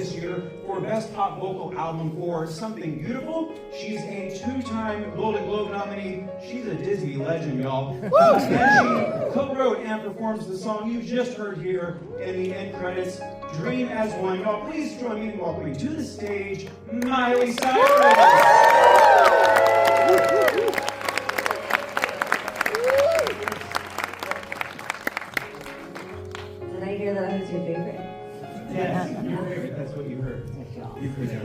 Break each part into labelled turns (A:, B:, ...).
A: this year for Best Pop Vocal Album for Something Beautiful. She's a 2-time Golden Globe nominee. She's a Disney legend, y'all. And she co-wrote and performs the song you just heard here in the end credits, Dream as One. Y'all, please join me in welcoming to the stage, Miley Cyrus.
B: Did I hear that I was your favorite?
A: Yes, your favorite. That's what you heard. You heard that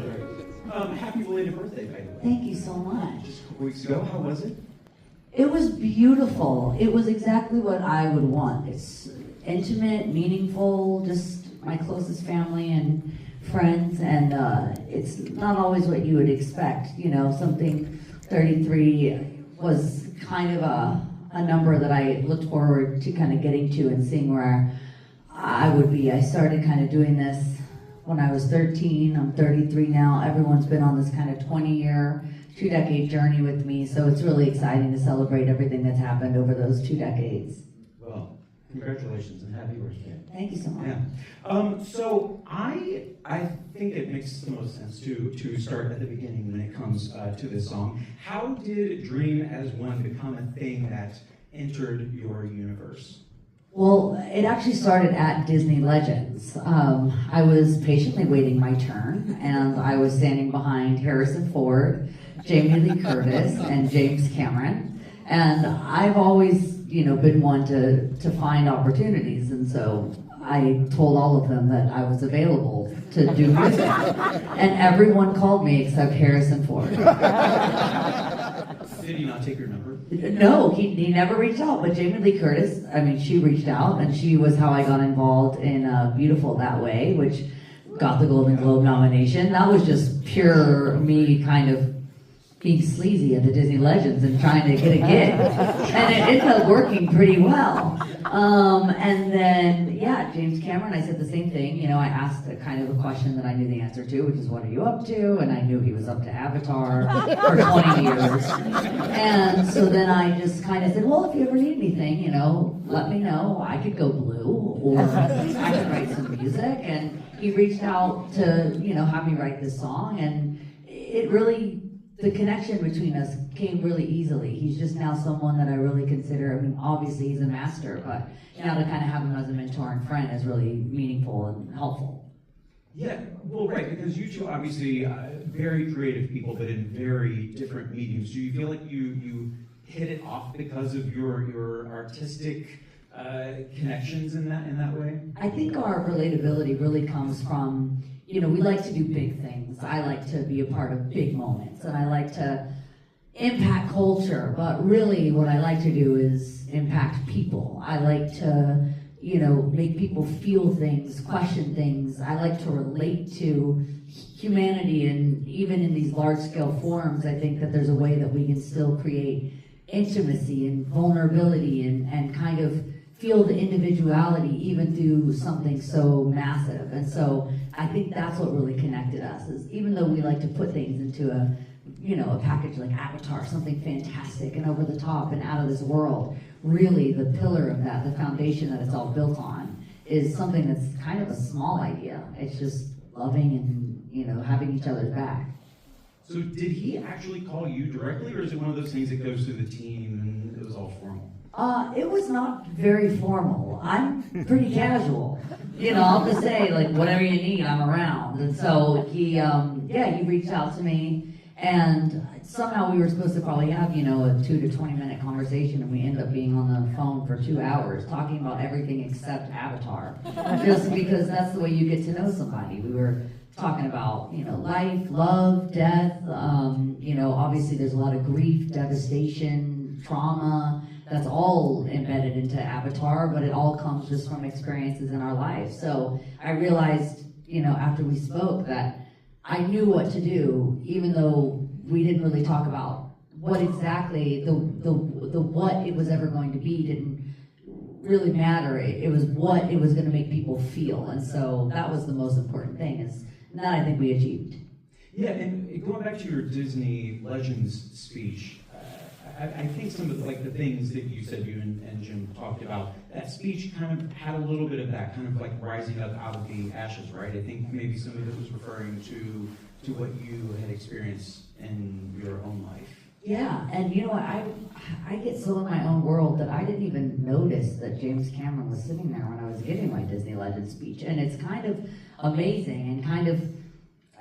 A: right. Happy belated birthday, by the way.
B: Thank you so much.
A: Just a couple weeks ago, how was it?
B: It was beautiful. It was exactly what I would want. It's intimate, meaningful, just my closest family and friends, and it's not always what you would expect. You know, something 33 was kind of a number that I looked forward to kind of getting to and seeing where I would be. I started kind of doing this when I was 13. I'm 33 now. Everyone's been on this kind of 20-year, 2-decade journey with me, so it's really exciting to celebrate everything that's happened over those 2 decades.
A: Well, congratulations and happy birthday.
B: Thank you so much.
A: Yeah. So I think it makes the most sense to start at the beginning when it comes to this song. How did Dream as One become a thing that entered your universe?
B: Well, it actually started at Disney Legends. I was patiently waiting my turn, and I was standing behind Harrison Ford, Jamie Lee Curtis, and James Cameron. And I've always, been one to find opportunities, and so I told all of them that I was available to do music. And everyone called me except Harrison Ford.
A: Did he not take your number?
B: No, he never reached out, but Jamie Lee Curtis, she reached out, and she was how I got involved in Beautiful That Way, which got the Golden Globe nomination. That was just pure me kind of being sleazy at the Disney Legends and trying to get a gig. And it ended up working pretty well. And then, James Cameron, I said the same thing. I asked a kind of a question that I knew the answer to, which is, what are you up to? And I knew he was up to Avatar for 20 years. And so then I just kind of said, well, if you ever need anything, let me know. I could go blue, or I could write some music. And he reached out to, have me write this song. And it really, the connection between us came really easily. He's just now someone that I really consider, obviously he's a master, but now to kind of have him as a mentor and friend is really meaningful and helpful.
A: Yeah, well, right, because you two obviously very creative people, but in very different mediums. Do you feel like you hit it off because of your artistic connections in that way?
B: I think our relatability really comes from, we like to do big things. I like to be a part of big moments, and I like to impact culture, but really what I like to do is impact people. I like to, make people feel things, question things. I like to relate to humanity, and even in these large-scale forums, I think that there's a way that we can still create intimacy and vulnerability and kind of feel the individuality even through something so massive. And so I think that's what really connected us, is even though we like to put things into a package like Avatar, something fantastic and over the top and out of this world, really the pillar of that, the foundation that it's all built on, is something that's kind of a small idea. It's just loving and, having each other's back.
A: So did he actually call you directly, or is it one of those things that goes through the team and it was all formal?
B: It was not very formal. I'm pretty casual. I'll just say, whatever you need, I'm around. And so he reached out to me, and somehow we were supposed to probably have, a 2 to 20 minute conversation, and we ended up being on the phone for 2 hours talking about everything except Avatar. Just because that's the way you get to know somebody. We were talking about, life, love, death, obviously there's a lot of grief, devastation, trauma. That's all embedded into Avatar, but it all comes just from experiences in our life. So I realized, after we spoke, that I knew what to do, even though we didn't really talk about what exactly the what it was ever going to be didn't really matter. It was what it was going to make people feel, and so that was the most important thing. And that I think we achieved.
A: Yeah, and going back to your Disney Legends speech, I think some of the things that you said you and Jim talked about, that speech kind of had a little bit of that, kind of like rising up out of the ashes, right? I think maybe some of it was referring to what you had experienced in your own life.
B: Yeah, and you know what, I get so in my own world that I didn't even notice that James Cameron was sitting there when I was giving my Disney Legend speech, and it's kind of amazing and kind of,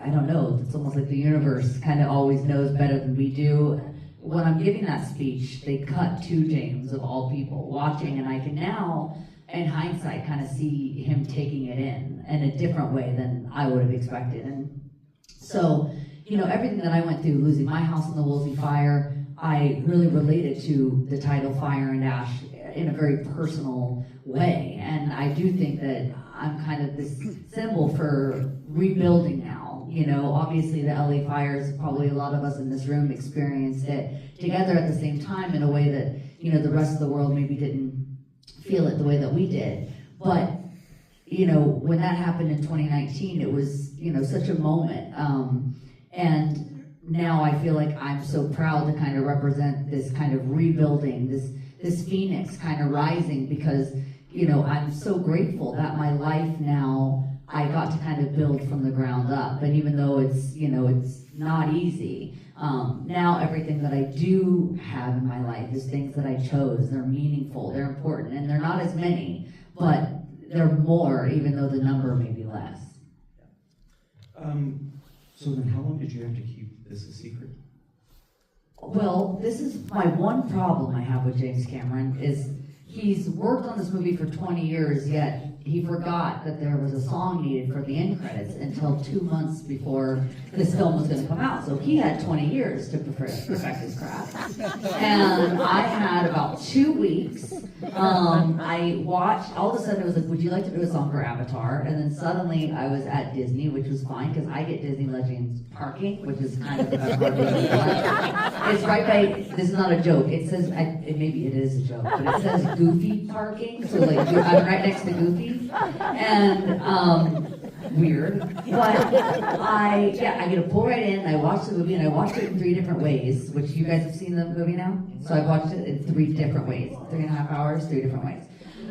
B: I don't know, it's almost like the universe kind of always knows better than we do. When I'm giving that speech, they cut to James, of all people, watching, and I can now, in hindsight, kind of see him taking it in a different way than I would have expected. And so, you know, everything that I went through, losing my house in the Woolsey fire, I really related to the title Fire and Ash in a very personal way. And I do think that I'm kind of this symbol for rebuilding now. You know, obviously the LA fires, probably a lot of us in this room experienced it together at the same time in a way that, you know, the rest of the world maybe didn't feel it the way that we did. But, you know, when that happened in 2019, it was, you know, such a moment. And now I feel like I'm so proud to kind of represent this kind of rebuilding, this phoenix kind of rising, because, you know, I'm so grateful that my life now, I got to kind of build from the ground up. And even though it's, you know, it's not easy, now everything that I do have in my life is things that I chose. They're meaningful, they're important, and they're not as many, but they're more, even though the number may be less.
A: So then how long did you have to keep this a secret?
B: Well, this is my one problem I have with James Cameron, is he's worked on this movie for 20 years, yet he forgot that there was a song needed for the end credits until 2 months before this film was going to come out. So he had 20 years to perfect his craft. And I had about 2 weeks. I watched, all of a sudden it was like, would you like to do a song for Avatar? And then suddenly I was at Disney, which was fine, because I get Disney Legends parking, which is kind of the best part of Disney Legends. It's right by, this is not a joke, it says, maybe it is a joke, but it says Goofy parking, so like, I'm right next to Goofy. And weird, but I get to pull right in. I watched the movie, and I watched it in 3 different ways. Which you guys have seen the movie now, so I watched it in 3 different ways, 3.5 hours, 3 different ways.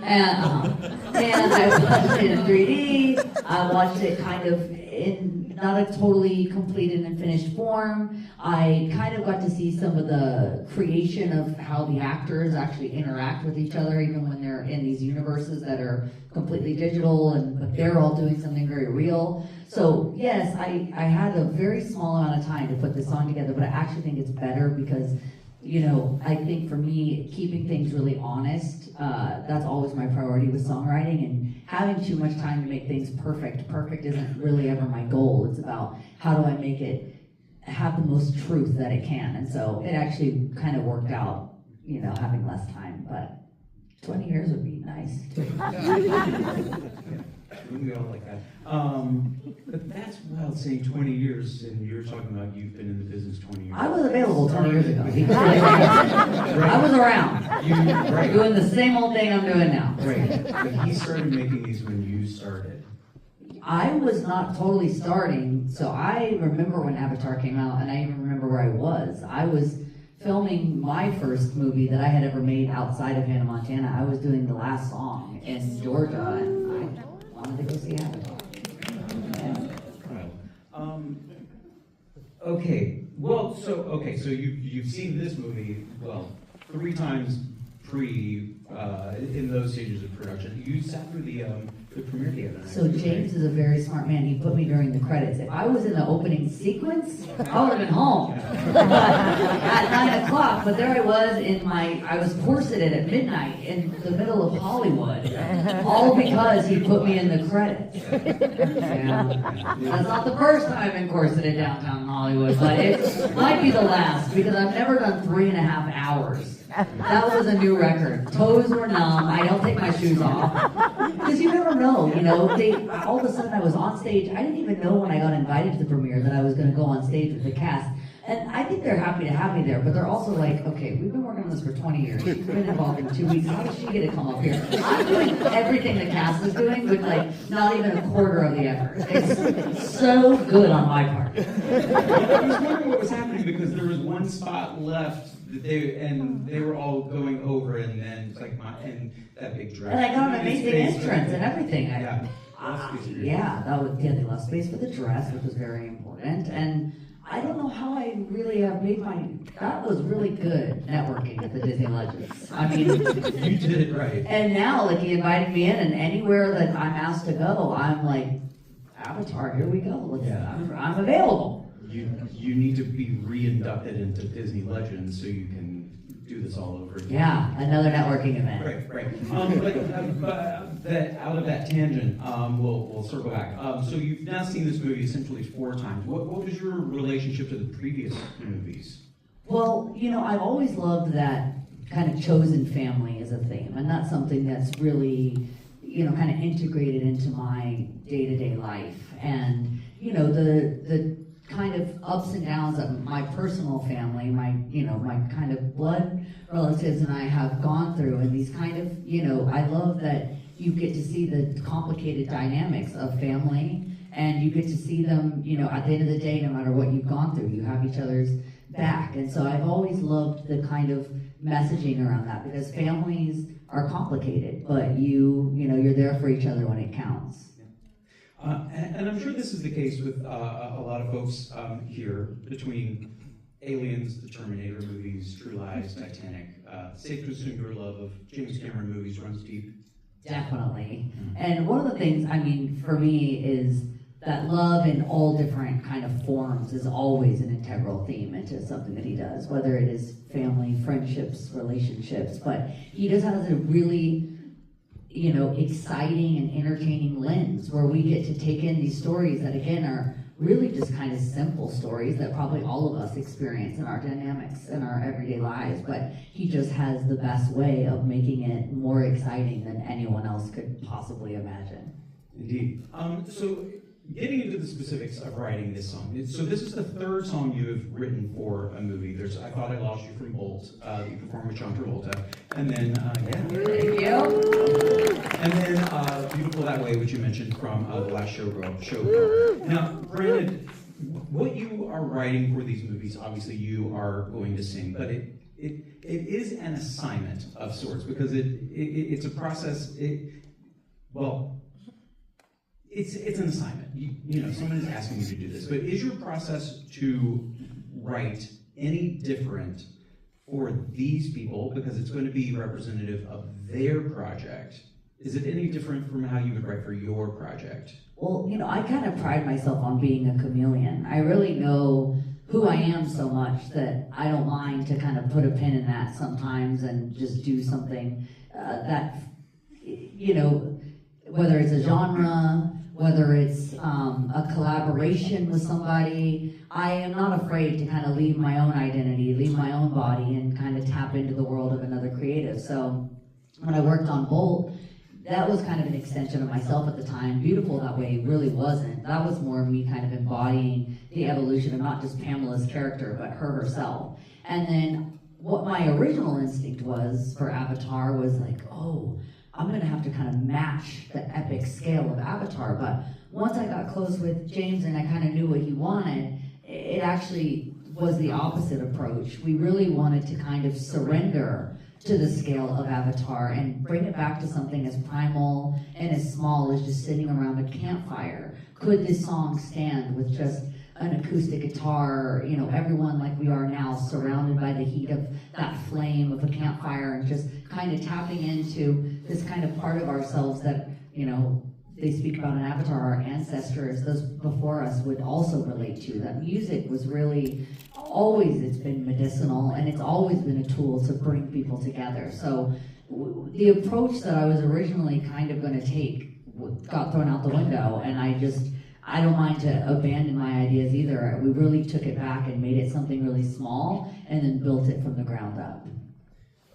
B: And I watched it in 3D. I watched it kind of in not a totally completed and finished form. I kind of got to see some of the creation of how the actors actually interact with each other, even when they're in these universes that are completely digital, but they're all doing something very real. So yes, I had a very small amount of time to put this song together, but I actually think it's better because, you know, I think for me, keeping things really honest, that's always my priority with songwriting, and having too much time to make things perfect. Perfect isn't really ever my goal. It's about how do I make it have the most truth that it can. And so it actually kind of worked out, you know, having less time, but 20 years would be nice too.
A: We all like that. But that's wild, saying 20 years, and you're talking about you've been in the business 20 years.
B: I was available 20 years ago. I was around. Doing the same old thing I'm doing now.
A: Right. But he started making these when you started.
B: I was not totally starting, so I remember when Avatar came out, and I even remember where I was. I was filming my first movie that I had ever made outside of Hannah, Montana. I was doing the last song in Georgia, and I wanted to go see Avatar. So you've seen this movie, 3 times in those stages of production. You sat through the premiere together. So James is a very smart man. He put me during the credits. If I was in the opening sequence, I would have been home at 9 o'clock. But there I was I was corseted at midnight in the middle of Hollywood, all because he put me in the credits. Yeah. That's not the first time I've been corseted downtown Hollywood, but it might be the last, because I've never done 3.5 hours. That was a new record. Toes were numb. I don't take my shoes off. Because you never know, you know. All of a sudden I was on stage. I didn't even know when I got invited to the premiere that I was going to go on stage with the cast. And I think they're happy to have me there, but they're also like, okay, we've been working on this for 20 years. She's been involved in 2 weeks. How does she get to come up here? I'm doing everything the cast is doing with like not even a quarter of the effort. It's so good on my part.
A: I was wondering what was happening because there was one spot left that they were all going over, and then it's like and that big dress.
B: And I got an amazing entrance and everything.
A: Yeah.
B: They left space for the dress, which was very important. And I don't know how I really have that was really good networking at the Disney Legends. I mean,
A: you did it right.
B: And now, like, he invited me in, and anywhere that I'm asked to go, I'm like, Avatar, here we go. I'm available.
A: You need to be re-inducted into Disney Legends so you can do this all over again.
B: Yeah, another networking event.
A: Right. But out of that tangent, we'll circle back. So you've now seen this movie essentially 4 times. What was your relationship to the previous movies?
B: Well, I've always loved that kind of chosen family as a theme, and that's something that's really, kind of integrated into my day-to-day life. And, the kind of ups and downs of my personal family, my kind of blood relatives and I have gone through, and these kind of, I love that you get to see the complicated dynamics of family, and you get to see them, at the end of the day, no matter what you've gone through, you have each other's back. And so I've always loved the kind of messaging around that, because families are complicated, but you're there for each other when it counts.
A: And I'm sure this is the case with a lot of folks here, between Aliens, the Terminator movies, True Lies, Titanic. Safe to assume your love of James Cameron movies runs deep.
B: Definitely. And one of the things, for me, is that love in all different kind of forms is always an integral theme into something that he does, whether it is family, friendships, relationships. But he just has a really exciting and entertaining lens where we get to take in these stories that, again, are really just kind of simple stories that probably all of us experience in our dynamics in our everyday lives, but he just has the best way of making it more exciting than anyone else could possibly imagine.
A: Indeed. So getting into the specifics of writing this song, so this is the 3rd song you have written for a movie. There's I Thought I Lost You from Bolt, that you performed with John Travolta, and then
B: Thank you.
A: And then Beautiful That Way, which you mentioned from the last Showgirl. Now, granted, what you are writing for these movies, obviously you are going to sing, but it is an assignment of sorts, because it's a process. It's an assignment. Someone is asking you to do this. But is your process to write any different for these people, because it's going to be representative of their project? Is it any different from how you would write for your project?
B: Well, I kind of pride myself on being a chameleon. I really know who I am so much that I don't mind to kind of put a pin in that sometimes and just do something that, whether it's a genre, whether it's a collaboration with somebody, I am not afraid to kind of leave my own identity, leave my own body, and kind of tap into the world of another creative. So when I worked on Bolt, that was kind of an extension of myself at the time. Beautiful That Way really wasn't. That was more me kind of embodying the evolution of not just Pamela's character, but her herself. And then what my original instinct was for Avatar was like, oh, I'm going to have to kind of match the epic scale of Avatar. But once I got close with James and I kind of knew what he wanted, it actually was the opposite approach. We really wanted to kind of surrender to the scale of Avatar and bring it back to something as primal and as small as just sitting around a campfire. Could this song stand with just an acoustic guitar, everyone like we are now, surrounded by the heat of that flame of a campfire, and just kind of tapping into this kind of part of ourselves that, they speak about in Avatar, our ancestors, those before us, would also relate to. That music was really always, it's been medicinal, and it's always been a tool to bring people together. So the approach that I was originally kind of going to take got thrown out the window, and I don't mind to abandon my ideas either. We really took it back and made it something really small, and then built it from the ground up.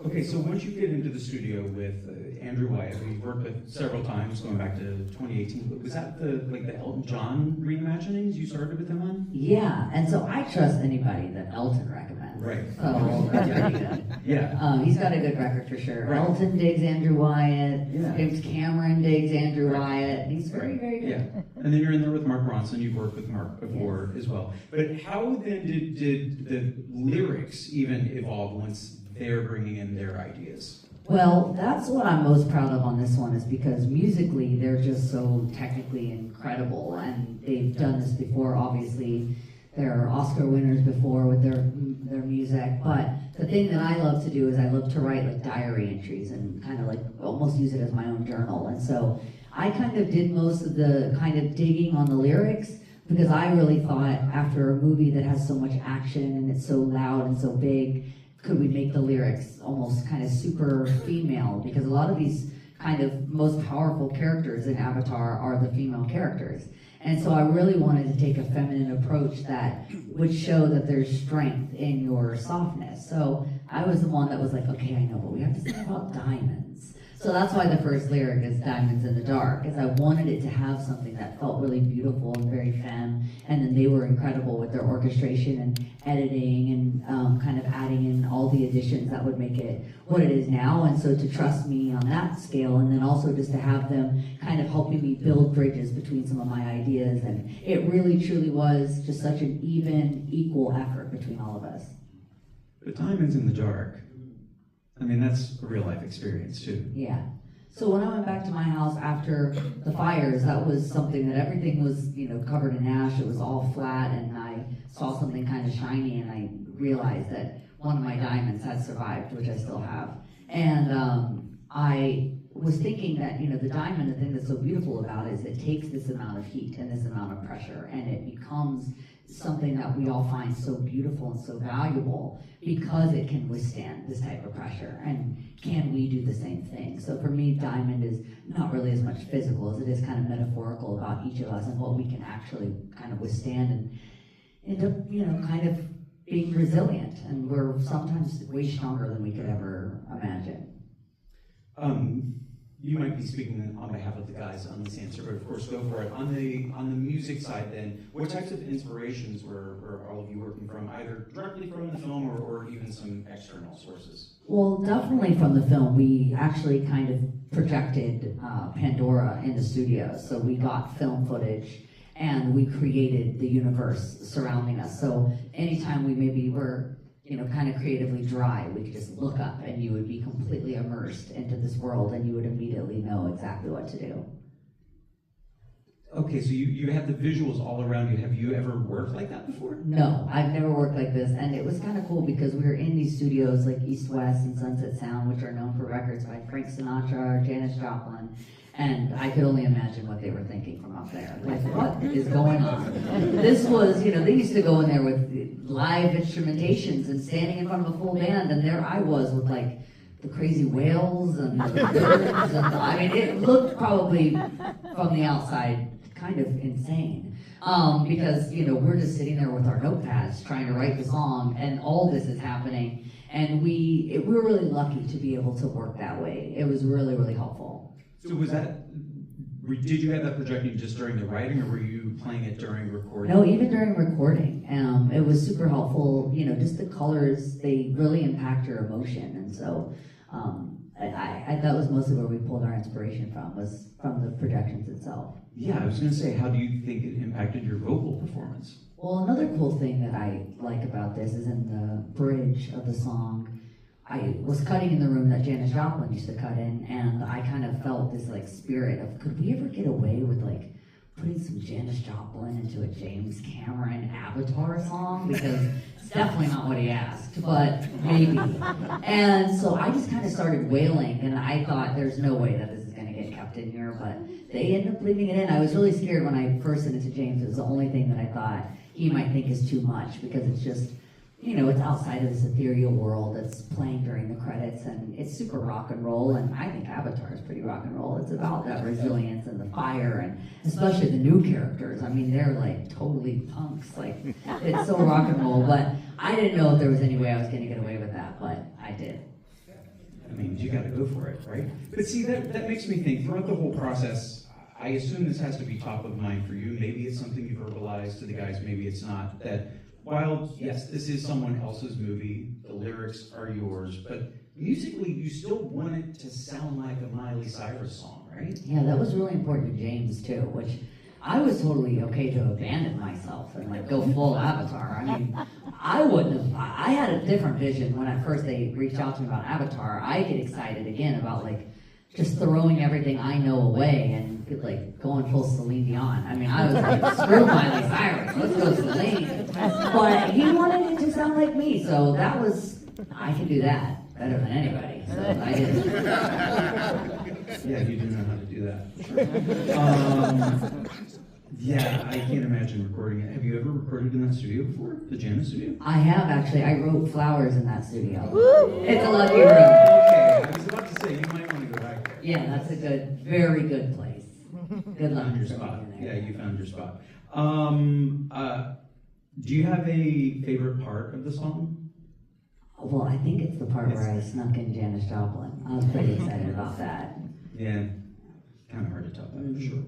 A: Okay, so once you get into the studio with Andrew Wyatt, who you've worked with several times, going back to 2018, was that the Elton John reimaginings you started with him on?
B: Yeah, and so I trust anybody that Elton recommends.
A: Right.
B: So that's pretty good.
A: Yeah.
B: He's got a good record for sure.
A: Right.
B: Elton digs Andrew Wyatt.
A: Yeah.
B: James Cameron digs Andrew Wyatt. He's very, very good.
A: Yeah. And then you're in there with Mark Ronson. You've worked with Mark before as well. But how then did the lyrics even evolve once they're bringing in their ideas?
B: Well, that's what I'm most proud of on this one, is because musically they're just so technically incredible, and they've done this before. Obviously, they're Oscar winners before with their music. But the thing that I love to do is I love to write like diary entries and kind of like almost use it as my own journal. And so I kind of did most of the kind of digging on the lyrics, because I really thought after a movie that has so much action and it's so loud and so big, could we make the lyrics almost kind of super female? Because a lot of these kind of most powerful characters in Avatar are the female characters. And so I really wanted to take a feminine approach that would show that there's strength in your softness. So I was the one that was like, okay, I know, but we have to sing about diamonds. So that's why the first lyric is Diamonds in the Dark, is I wanted it to have something that felt really beautiful and very femme, and then they were incredible with their orchestration and editing and kind of adding in all the additions that would make it what it is now. And so to trust me on that scale, and then also just to have them kind of helping me build bridges between some of my ideas, and it really truly was just such an even, equal effort between all of us.
A: But Diamonds in the Dark, I mean, that's a real life experience too.
B: Yeah. So when I went back to my house after the fires, that was something that everything was, covered in ash. It was all flat, and I saw something kind of shiny, and I realized that one of my diamonds had survived, which I still have. And I was thinking that, the diamond, the thing that's so beautiful about it is it takes this amount of heat and this amount of pressure, and it becomes something that we all find so beautiful and so valuable because it can withstand this type of pressure. And can we do the same thing? So for me, diamond is not really as much physical as it is kind of metaphorical about each of us and what we can actually kind of withstand and end up, kind of being resilient. And we're sometimes way stronger than we could ever imagine.
A: You might be speaking on behalf of the guys on this answer, but of course, go for it. On the music side, then, what types of inspirations were all of you working from, either directly from the film or even some external sources?
B: Well, definitely from the film. We actually kind of projected Pandora in the studio, so we got film footage and we created the universe surrounding us. So anytime we maybe were kind of creatively dry, we could just look up and you would be completely immersed into this world and you would immediately know exactly what to do.
A: Okay, so you have the visuals all around you. Have you ever worked like that before?
B: No, I've never worked like this, and it was kind of cool because we were in these studios like East West and Sunset Sound, which are known for records by Frank Sinatra or Janis Joplin, and I could only imagine what they were thinking from up there. Like, what is going on? This was, they used to go in there with live instrumentations and standing in front of a full band, and there I was with like the crazy whales and the birds, and I mean, it looked probably from the outside kind of insane, because we're just sitting there with our notepads trying to write the song, and all this is happening, and we were really lucky to be able to work that way. It was really, really helpful.
A: So did you have that projecting just during the writing, or were you playing it during recording?
B: No, even during recording. It was super helpful. Just the colors, they really impact your emotion, and so that was mostly where we pulled our inspiration from, was from the projections itself.
A: Yeah, I was going to say, how do you think it impacted your vocal performance?
B: Well, another cool thing that I like about this is in the bridge of the song, I was cutting in the room that Janis Joplin used to cut in, and I kind of felt this like spirit of, could we ever get away with like putting some Janis Joplin into a James Cameron Avatar song? Because it's definitely not what he asked, but maybe. And so I just kind of started wailing, and I thought there's no way that this is going to get kept in here, but they ended up leaving it in. I was really scared when I first sent it to James. It was the only thing that I thought he might think is too much, because it's just, it's outside of this ethereal world that's playing during the credits, and it's super rock and roll, and I think Avatar is pretty rock and roll. It's about that resilience and the fire, and especially the new characters. I mean, they're like totally punks. Like, it's so rock and roll, but I didn't know if there was any way I was going to get away with that, but I did.
A: movies. You got to go for it, right? But see, that makes me think, throughout the whole process, I assume this has to be top of mind for you. Maybe it's something you verbalize to the guys, maybe it's not. That while, yes, this is someone else's movie, the lyrics are yours, but musically, you still want it to sound like a Miley Cyrus song, right?
B: Yeah, that was really important to James too, which I was totally okay to abandon myself and like go full Avatar. I mean, I wouldn't have, I had a different vision when at first they reached out to me about Avatar. I get excited again about like just throwing everything I know away and like going full Celine Dion. I mean, I was like, screw Miley Cyrus, let's go Celine. But he wanted it to sound like me, so that was, I can do that better than anybody. So I did.
A: Yeah, you do know how to do that. Yeah, I can't imagine recording it. Have you ever recorded in that studio before? The Jana studio?
B: I have actually. I wrote Flowers in that studio. It's a lucky room.
A: Okay, I was about to say, you might want to go back there.
B: Yeah, that's a good, very good place. Good luck.
A: Found your spot. Yeah, you found your spot. Do you have a favorite part of the song?
B: Well, I think it's the part where I snuck in Janis Joplin. I was pretty excited about that.
A: Yeah, kind of hard to top that for sure.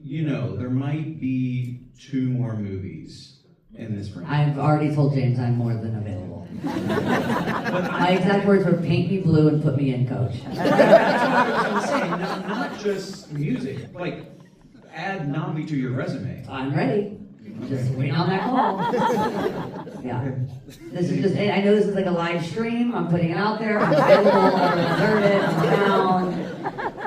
A: You know, there might be 2 more movies in this franchise.
B: I've already told James I'm more than available. My exact words were paint me blue and put me in, coach.
A: That's what I'm saying, not just music, like add Navi to your resume.
B: I'm ready. Just waiting on that call. Yeah. This is just, I know this is like a live stream. I'm putting it out there. I'm available. I'm deserted. I'm around.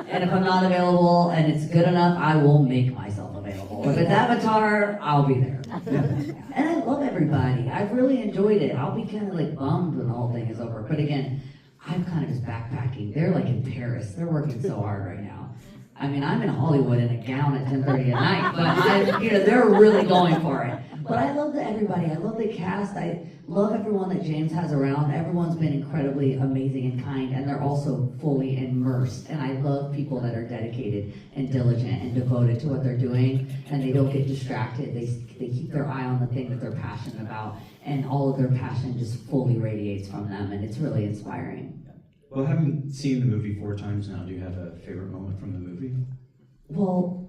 B: And if I'm not available and it's good enough, I will make myself available. If it's Avatar, I'll be there. And I love everybody. I've really enjoyed it. I'll be kind of like bummed when the whole thing is over. But again, I'm kind of just backpacking. They're like in Paris. They're working so hard right now. I mean, I'm in Hollywood in a gown at 10:30 at night, but they're really going for it. But I love everybody. I love the cast. I love everyone that James has around. Everyone's been incredibly amazing and kind, and they're also fully immersed. And I love people that are dedicated and diligent and devoted to what they're doing, and they don't get distracted. They keep their eye on the thing that they're passionate about, and all of their passion just fully radiates from them, and it's really inspiring.
A: Well, having seen the movie 4 times now, do you have a favorite moment from the movie?
B: Well,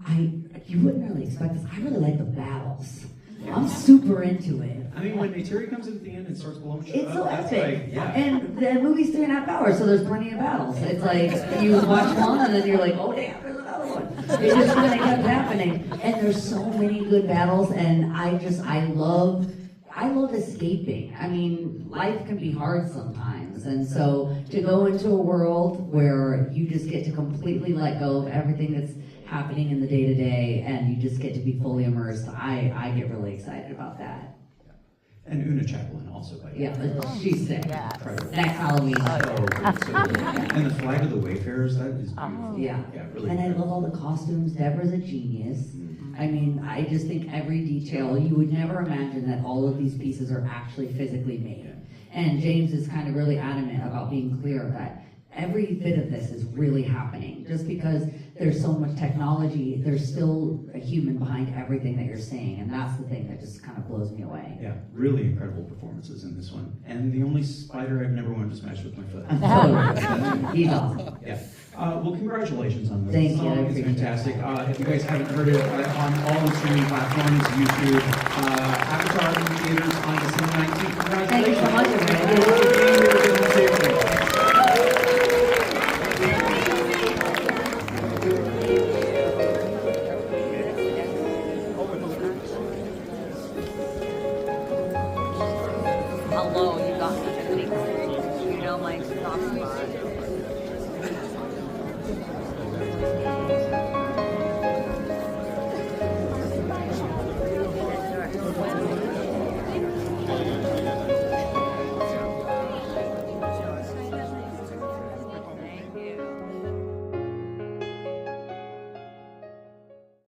B: you wouldn't really expect this. I really like the battles. I'm super into it.
A: I mean, when Neytiri comes in at the end and starts blowing shit
B: It's so
A: up, that's
B: epic.
A: like, yeah.
B: And the movie's 3.5 hours, so there's plenty of battles. It's like, you watch one and then you're like, oh damn, there's another one. It just kind of kept happening. And there's so many good battles, and I love escaping. I mean, life can be hard sometimes, and so to go into a world where you just get to completely let go of everything that's happening in the day-to-day, and you just get to be fully immersed, I get really excited about that.
A: And Una Chaplin also, by the way.
B: Yeah, but she's sick.
C: Yeah.
B: Next Halloween.
A: So good. And the Flag of the Wayfarers, that is beautiful.
B: Yeah.
A: Really
B: And I
A: good.
B: love all the costumes. Deborah's a genius. I mean, I just think every detail, you would never imagine that all of these pieces are actually physically made. And James is kind of really adamant about being clear that every bit of this is really happening. Just because there's so much technology, there's still a human behind everything that you're saying, and that's the thing that just kind of blows me away.
A: Yeah, really incredible performances in this one. And the only spider I've never wanted to smash with my foot.
B: Totally. He's awesome.
A: Yeah. Well, congratulations on this
B: Thank you,
A: song.
B: I
A: It's
B: appreciate
A: fantastic. If you guys haven't heard it on all the streaming platforms, YouTube, Avatar in theaters on December 19th.
B: Thank you
A: Congratulations.
B: so much, everybody.